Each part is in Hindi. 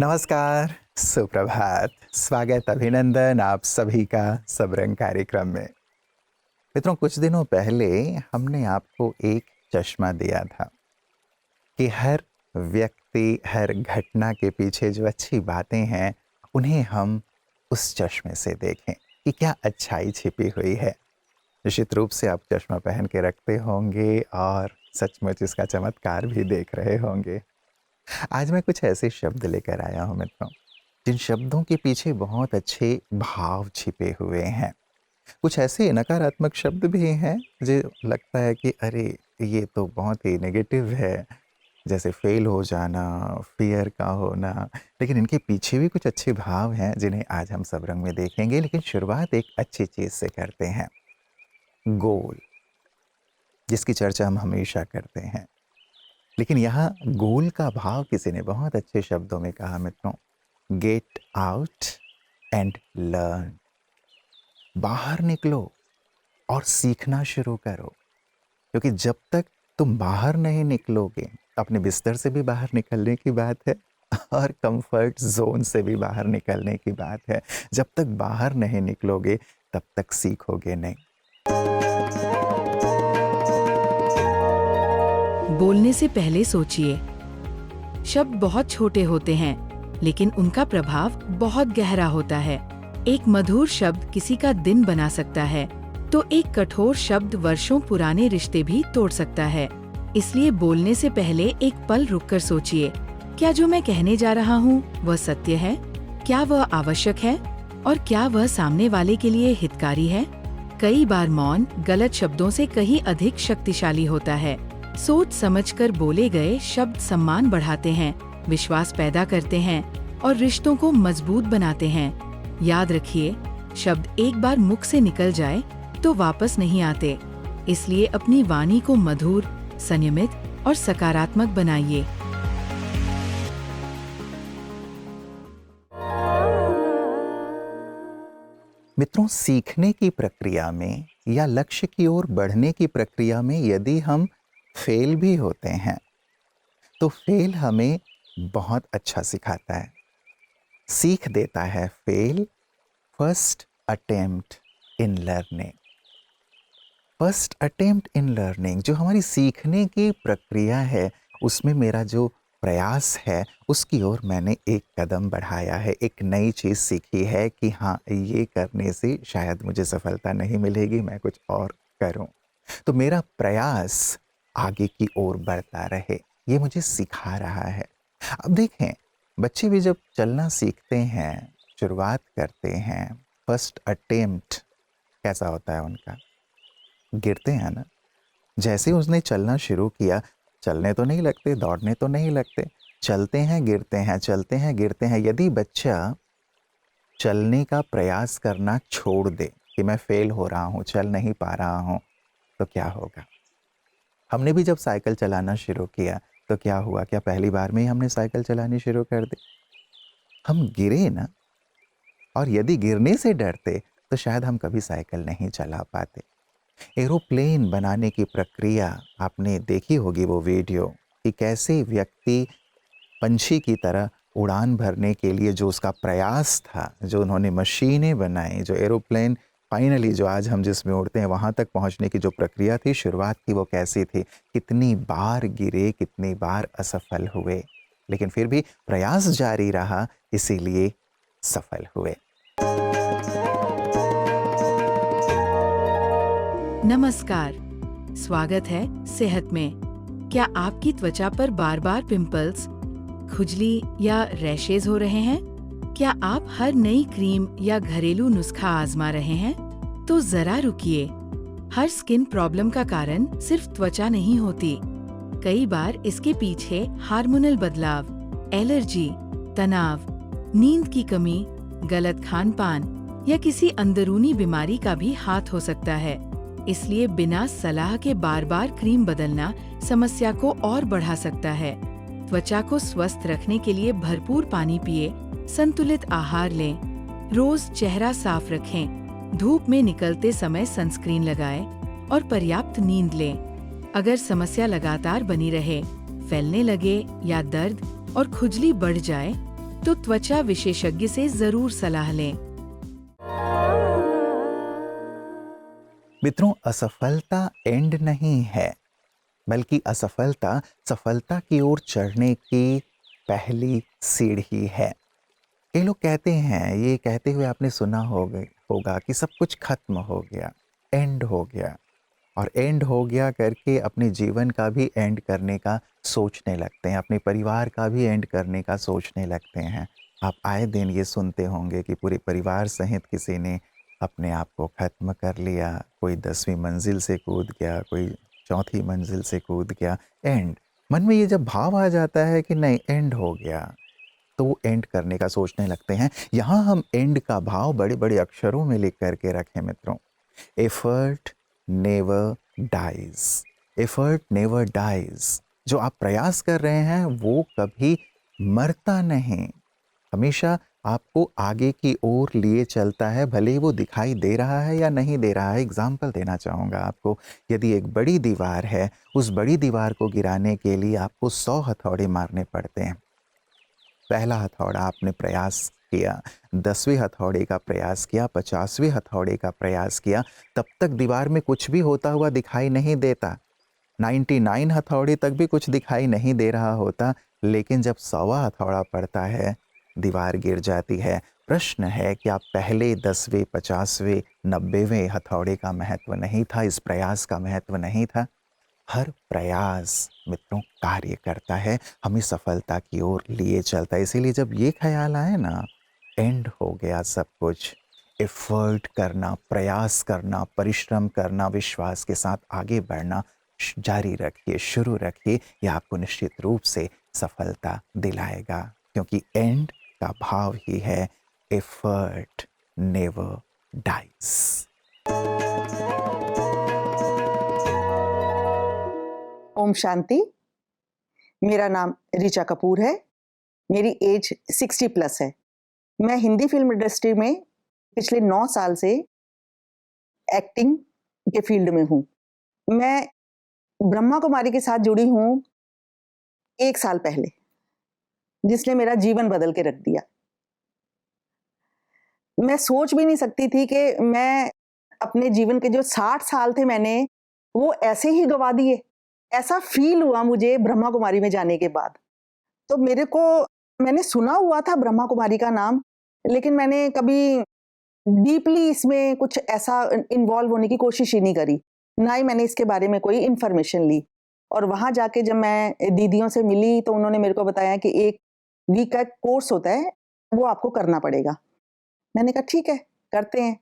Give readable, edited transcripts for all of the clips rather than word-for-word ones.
नमस्कार, सुप्रभात, स्वागत, अभिनंदन आप सभी का सबरंग कार्यक्रम में। मित्रों, कुछ दिनों पहले हमने आपको एक चश्मा दिया था कि हर व्यक्ति, हर घटना के पीछे जो अच्छी बातें हैं, उन्हें हम उस चश्मे से देखें कि क्या अच्छाई छिपी हुई है। निश्चित रूप से आप चश्मा पहन के रखते होंगे और सचमुच इसका चमत्कार भी देख रहे होंगे। आज मैं कुछ ऐसे शब्द लेकर आया हूँ मित्रों, जिन शब्दों के पीछे बहुत अच्छे भाव छिपे हुए हैं। कुछ ऐसे नकारात्मक शब्द भी हैं जो लगता है कि अरे ये तो बहुत ही नेगेटिव है, जैसे फेल हो जाना, फियर का होना। लेकिन इनके पीछे भी कुछ अच्छे भाव हैं जिन्हें आज हम सब रंग में देखेंगे। लेकिन शुरुआत एक अच्छी चीज़ से करते हैं, गोल, जिसकी चर्चा हम हमेशा करते हैं। लेकिन यहाँ गोल का भाव किसी ने बहुत अच्छे शब्दों में कहा मित्रों, गेट आउट एंड लर्न। बाहर निकलो और सीखना शुरू करो, क्योंकि जब तक तुम बाहर नहीं निकलोगे, अपने बिस्तर से भी बाहर निकलने की बात है और कंफर्ट जोन से भी बाहर निकलने की बात है। जब तक बाहर नहीं निकलोगे तब तक सीखोगे नहीं। बोलने से पहले सोचिए। शब्द बहुत छोटे होते हैं, लेकिन उनका प्रभाव बहुत गहरा होता है। एक मधुर शब्द किसी का दिन बना सकता है, तो एक कठोर शब्द वर्षों पुराने रिश्ते भी तोड़ सकता है। इसलिए बोलने से पहले एक पल रुककर सोचिए, क्या जो मैं कहने जा रहा हूँ वह सत्य है? क्या वह आवश्यक है? और क्या वह सामने वाले के लिए हितकारी है? कई बार मौन गलत शब्दों से कहीं अधिक शक्तिशाली होता है। सोच समझकर बोले गए शब्द सम्मान बढ़ाते हैं, विश्वास पैदा करते हैं और रिश्तों को मजबूत बनाते हैं। याद रखिए, शब्द एक बार मुख से निकल जाए तो वापस नहीं आते। इसलिए अपनी वाणी को मधुर, संयमित और सकारात्मक बनाइए। मित्रों, सीखने की प्रक्रिया में या लक्ष्य की ओर बढ़ने की प्रक्रिया में यदि हम फेल भी होते हैं तो फेल हमें बहुत अच्छा सिखाता है, सीख देता है। Fail, first attempt in learning. First attempt in learning, जो हमारी सीखने की प्रक्रिया है, उसमें मेरा जो प्रयास है उसकी ओर मैंने एक कदम बढ़ाया है, एक नई चीज़ सीखी है कि हाँ, ये करने से शायद मुझे सफलता नहीं मिलेगी, मैं कुछ और करूं। तो मेरा प्रयास आगे की ओर बढ़ता रहे, ये मुझे सिखा रहा है। अब देखें, बच्चे भी जब चलना सीखते हैं, शुरुआत करते हैं, फर्स्ट अटेम्प्ट कैसा होता है उनका? गिरते हैं ना। जैसे उसने चलना शुरू किया, चलने तो नहीं लगते, दौड़ने तो नहीं लगते, चलते हैं गिरते हैं, चलते हैं गिरते हैं। यदि बच्चा चलने का प्रयास करना छोड़ दे कि मैं फेल हो रहा हूँ, चल नहीं पा रहा हूँ, तो क्या होगा? हमने भी जब साइकिल चलाना शुरू किया तो क्या हुआ? क्या पहली बार में ही हमने साइकिल चलानी शुरू कर दी? हम गिरे ना, और यदि गिरने से डरते तो शायद हम कभी साइकिल नहीं चला पाते। एरोप्लेन बनाने की प्रक्रिया आपने देखी होगी, वो वीडियो, कि कैसे व्यक्ति पंछी की तरह उड़ान भरने के लिए जो उसका प्रयास था, जो उन्होंने मशीनें बनाई, जो एरोप्लेन फाइनली जो आज हम जिसमें उड़ते हैं वहाँ तक पहुँचने की जो प्रक्रिया थी, शुरुआत की, वो कैसी थी? कितनी बार गिरे, कितनी बार असफल हुए, लेकिन फिर भी प्रयास जारी रहा, इसीलिए सफल हुए। नमस्कार, स्वागत है सेहत में। क्या आपकी त्वचा पर बार बार पिंपल्स, खुजली या रैशेज हो रहे हैं? क्या आप हर नई क्रीम या घरेलू नुस्खा आजमा रहे हैं? तो जरा रुकिए। हर स्किन प्रॉब्लम का कारण सिर्फ त्वचा नहीं होती। कई बार इसके पीछे हार्मोनल बदलाव, एलर्जी, तनाव, नींद की कमी, गलत खान पान या किसी अंदरूनी बीमारी का भी हाथ हो सकता है। इसलिए बिना सलाह के बार बार क्रीम बदलना समस्या को और बढ़ा सकता है। त्वचा को स्वस्थ रखने के लिए भरपूर पानी पिए, संतुलित आहार लें, रोज चेहरा साफ रखें, धूप में निकलते समय सनस्क्रीन लगाएं और पर्याप्त नींद लें। अगर समस्या लगातार बनी रहे, फैलने लगे या दर्द और खुजली बढ़ जाए, तो त्वचा विशेषज्ञ से जरूर सलाह लें। मित्रों, असफलता एंड नहीं है, बल्कि असफलता सफलता की ओर चढ़ने की पहली सीढ़ी है। कई लोग कहते हैं, ये कहते हुए आपने सुना होगा कि सब कुछ खत्म हो गया, एंड हो गया, और एंड हो गया करके अपने जीवन का भी एंड करने का सोचने लगते हैं, अपने परिवार का भी एंड करने का सोचने लगते हैं। आप आए दिन ये सुनते होंगे कि पूरे परिवार सहित किसी ने अपने आप को ख़त्म कर लिया, कोई 10वीं मंजिल से कूद गया, कोई 4थी मंजिल से कूद गया, एंड। मन में ये जब भाव आ जाता है कि नहीं, एंड हो गया, तो वो एंड करने का सोचने लगते हैं। यहाँ हम एंड का भाव बड़े बड़े अक्षरों में लिख करके रखें मित्रों। Effort never dies, effort never dies. जो आप प्रयास कर रहे हैं वो कभी मरता नहीं, हमेशा आपको आगे की ओर लिए चलता है, भले ही वो दिखाई दे रहा है या नहीं दे रहा है। एग्जाम्पल देना चाहूँगा आपको। यदि एक बड़ी दीवार है, उस बड़ी दीवार को गिराने के लिए आपको 100 हथौड़े मारने पड़ते हैं। पहला हथौड़ा आपने प्रयास किया, 10वें हथौड़े का प्रयास किया, 50वें हथौड़े का प्रयास किया, तब तक दीवार में कुछ भी होता हुआ दिखाई नहीं देता। 99 हथौड़े तक भी कुछ दिखाई नहीं दे रहा होता, लेकिन जब 100वां हथौड़ा पड़ता है, दीवार गिर जाती है। प्रश्न है कि आप पहले 10वें, 50वें, 90वें हथौड़े का महत्व नहीं था, इस प्रयास का महत्व नहीं था। हर प्रयास मित्रों कार्य करता है, हमें सफलता की ओर लिए चलता है। इसीलिए जब ये ख्याल आए ना, एंड हो गया सब कुछ, एफर्ट करना, प्रयास करना, परिश्रम करना, विश्वास के साथ आगे बढ़ना जारी रखिए, शुरू रखिए। यह आपको निश्चित रूप से सफलता दिलाएगा, क्योंकि एंड का भाव ही है effort never dies. Om Shanti. मेरा नाम ऋचा कपूर है। मेरी एज 60 प्लस है। मैं हिंदी फिल्म इंडस्ट्री में पिछले 9 साल से एक्टिंग के फील्ड में हूँ। मैं ब्रह्मा कुमारी के साथ जुड़ी हूँ 1 साल पहले, जिसने मेरा जीवन बदल के रख दिया। मैं सोच भी नहीं सकती थी कि मैं अपने जीवन के जो 60 साल थे मैंने वो ऐसे ही गवा दिए। ऐसा फील हुआ मुझे ब्रह्मा कुमारी में जाने के बाद। तो मैंने सुना हुआ था ब्रह्मा कुमारी का नाम, लेकिन मैंने कभी डीपली इसमें कुछ ऐसा इन्वॉल्व होने की कोशिश ही नहीं करी, ना ही मैंने इसके बारे में कोई इन्फॉर्मेशन ली। और वहाँ जाके जब मैं दीदियों से मिली तो उन्होंने मेरे को बताया कि 1 वीक का कोर्स होता है, वो आपको करना पड़ेगा। मैंने कहा ठीक है, करते हैं।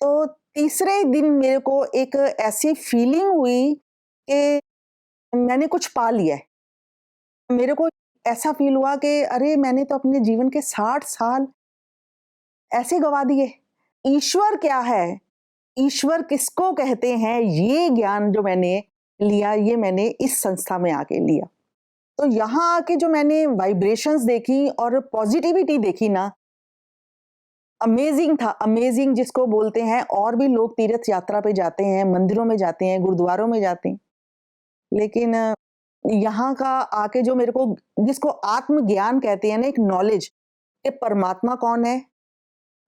तो तीसरे दिन मेरे को एक ऐसी फीलिंग हुई कि मैंने कुछ पा लिया है। मेरे को ऐसा फील हुआ कि अरे मैंने तो अपने जीवन के 60 साल ऐसे गवा दिए। ईश्वर क्या है? ईश्वर किसको कहते हैं? ये ज्ञान जो मैंने लिया, ये मैंने इस संस्था में आके लिया। तो यहाँ आके जो मैंने वाइब्रेशंस देखी और पॉजिटिविटी देखी ना, अमेजिंग था। अमेजिंग जिसको बोलते हैं। और भी लोग तीर्थ यात्रा पे जाते हैं, मंदिरों में जाते हैं, गुरुद्वारों में जाते हैं, लेकिन यहाँ का आके जो मेरे को, जिसको आत्मज्ञान कहते हैं ना, एक नॉलेज कि परमात्मा कौन है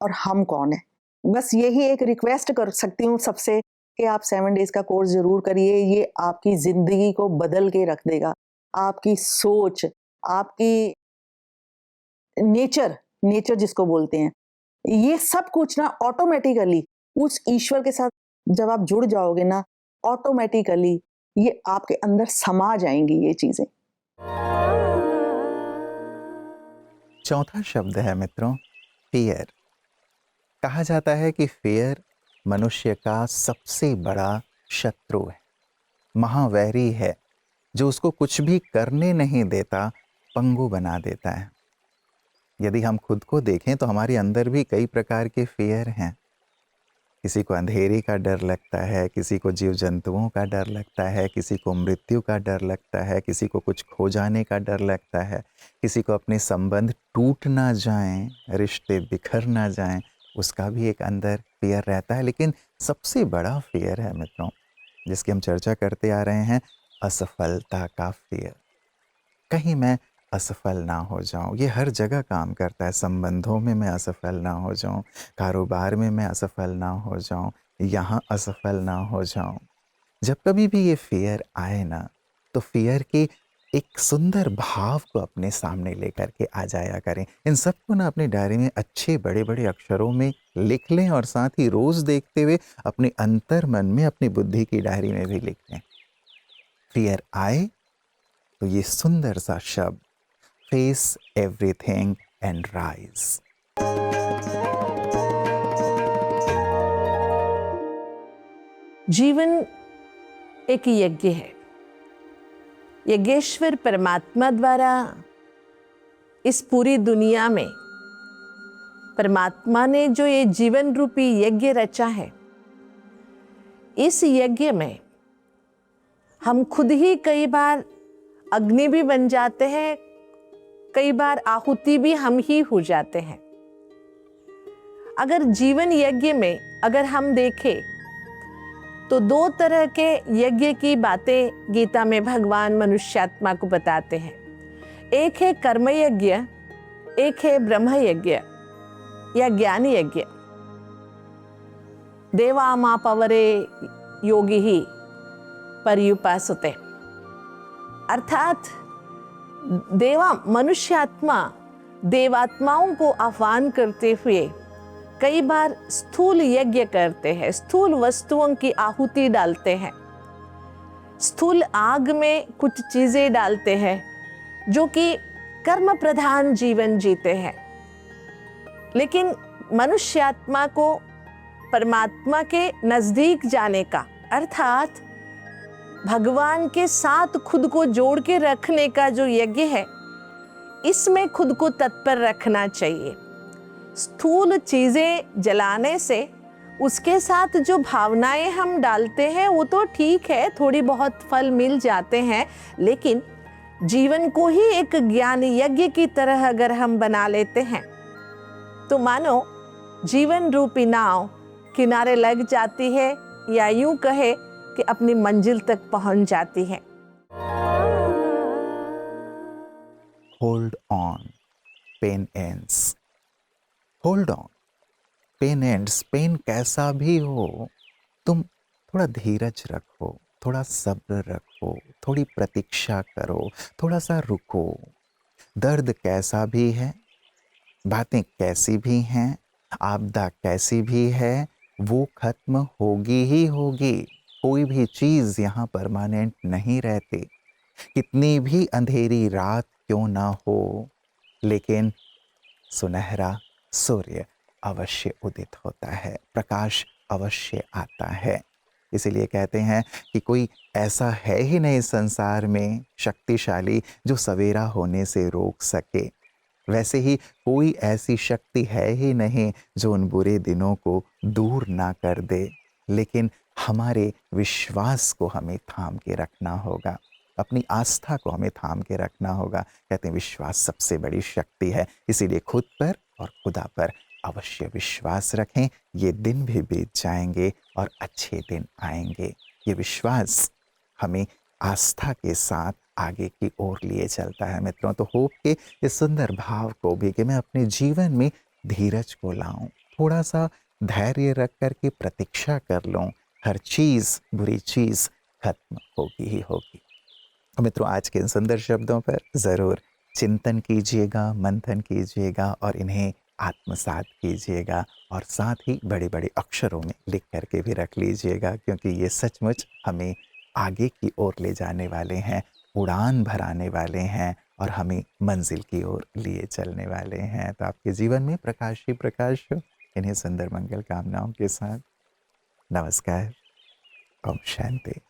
और हम कौन है। बस यही एक रिक्वेस्ट कर सकती हूँ सबसे कि आप 7 डेज का कोर्स जरूर करिए। ये आपकी जिंदगी को बदल के रख देगा। आपकी सोच, आपकी नेचर जिसको बोलते हैं, ये सब कुछ ना ऑटोमेटिकली उस ईश्वर के साथ जब आप जुड़ जाओगे ना, ऑटोमेटिकली ये आपके अंदर समा जाएंगी ये चीजें। चौथा शब्द है मित्रों, फियर। कहा जाता है कि फियर मनुष्य का सबसे बड़ा शत्रु है, महावैरी है, जो उसको कुछ भी करने नहीं देता, पंगु बना देता है। यदि हम खुद को देखें तो हमारे अंदर भी कई प्रकार के फियर हैं। किसी को अंधेरे का डर लगता है, किसी को जीव जंतुओं का डर लगता है, किसी को मृत्यु का डर लगता है, किसी को कुछ खो जाने का डर लगता है, किसी को अपने संबंध टूट ना जाएं, रिश्ते बिखर ना जाएं, उसका भी एक अंदर फियर रहता है। लेकिन सबसे बड़ा फियर है मित्रों, जिसकी हम चर्चा करते आ रहे हैं, असफलता का फियर। कहीं मैं असफल ना हो जाऊं। ये हर जगह काम करता है। संबंधों में मैं असफल ना हो जाऊं, कारोबार में मैं असफल ना हो जाऊं, यहाँ असफल ना हो जाऊं। जब कभी भी ये फियर आए ना, तो फियर के एक सुंदर भाव को अपने सामने लेकर के आ जाया करें। इन सबको ना अपनी डायरी में अच्छे बड़े बड़े अक्षरों में लिख लें और साथ ही रोज देखते हुए अपने अंतर मन में, अपनी बुद्धि की डायरी में भी लिख लें। फियर आए तो ये सुंदर सा शब्द, फेस एवरीथिंग एंड राइज। जीवन एक यज्ञ है। यज्ञेश्वर परमात्मा द्वारा इस पूरी दुनिया में परमात्मा ने जो ये जीवन रूपी यज्ञ रचा है, इस यज्ञ में हम खुद ही कई बार अग्नि भी बन जाते हैं, कई बार आहुति भी हम ही हो जाते हैं। अगर जीवन यज्ञ में अगर हम देखें तो दो तरह के यज्ञ की बातें गीता में भगवान मनुष्यात्मा को बताते हैं। एक है कर्म यज्ञ, एक है ब्रह्म यज्ञ या ज्ञान यज्ञ। देवामा पवरे योगी ही पर्युपासते, अर्थात मनुष्यात्मा देवात्माओं को आह्वान करते हुए कई बार स्थूल यज्ञ करते हैं, स्थूल वस्तुओं की आहुति डालते हैं, स्थूल आग में कुछ चीजें डालते हैं जो कि कर्म प्रधान जीवन जीते हैं। लेकिन मनुष्यात्मा को परमात्मा के नजदीक जाने का, अर्थात भगवान के साथ खुद को जोड़ के रखने का जो यज्ञ है, इसमें खुद को तत्पर रखना चाहिए। स्थूल चीजें जलाने से उसके साथ जो भावनाएं हम डालते हैं वो तो ठीक है, थोड़ी बहुत फल मिल जाते हैं, लेकिन जीवन को ही एक ज्ञान यज्ञ की तरह अगर हम बना लेते हैं तो मानो जीवन रूपी नाव किनारे लग जाती है, या यूं कहे कि अपनी मंजिल तक पहुंच जाती है। Hold on, pain ends. Hold on, pain ends. Pain कैसा भी हो, तुम थोड़ा धीरज रखो, थोड़ा सब्र रखो, थोड़ी प्रतीक्षा करो, थोड़ा सा रुको। दर्द कैसा भी है, बातें कैसी भी हैं, आपदा कैसी भी है, वो खत्म होगी ही होगी। कोई भी चीज़ यहाँ परमानेंट नहीं रहती। कितनी भी अंधेरी रात क्यों ना हो, लेकिन सुनहरा सूर्य अवश्य उदित होता है, प्रकाश अवश्य आता है। इसीलिए कहते हैं कि कोई ऐसा है ही नहीं संसार में शक्तिशाली जो सवेरा होने से रोक सके। वैसे ही कोई ऐसी शक्ति है ही नहीं जो उन बुरे दिनों को दूर ना कर दे। लेकिन हमारे विश्वास को हमें थाम के रखना होगा, अपनी आस्था को हमें थाम के रखना होगा। कहते हैं विश्वास सबसे बड़ी शक्ति है। इसीलिए खुद पर और खुदा पर अवश्य विश्वास रखें। ये दिन भी बीत जाएंगे और अच्छे दिन आएंगे। ये विश्वास हमें आस्था के साथ आगे की ओर लिए चलता है मित्रों। तो होप के इस सुंदर भाव को भी कि मैं अपने जीवन में धीरज को लाऊं, थोड़ा सा धैर्य रख कर के प्रतीक्षा कर लूं। हर चीज़, बुरी चीज़ खत्म होगी ही होगी। मित्रों, आज के इन सुंदर शब्दों पर ज़रूर चिंतन कीजिएगा, मंथन कीजिएगा और इन्हें आत्मसात कीजिएगा, और साथ ही बड़े बड़े अक्षरों में लिख करके भी रख लीजिएगा, क्योंकि ये सचमुच हमें आगे की ओर ले जाने वाले हैं, उड़ान भराने वाले हैं और हमें मंजिल की ओर लिए चलने वाले हैं। तो आपके जीवन में प्रकाश ही प्रकाश हो। इन्हीं सुंदर मंगल कामनाओं के साथ नमस्कार। ओम शांति।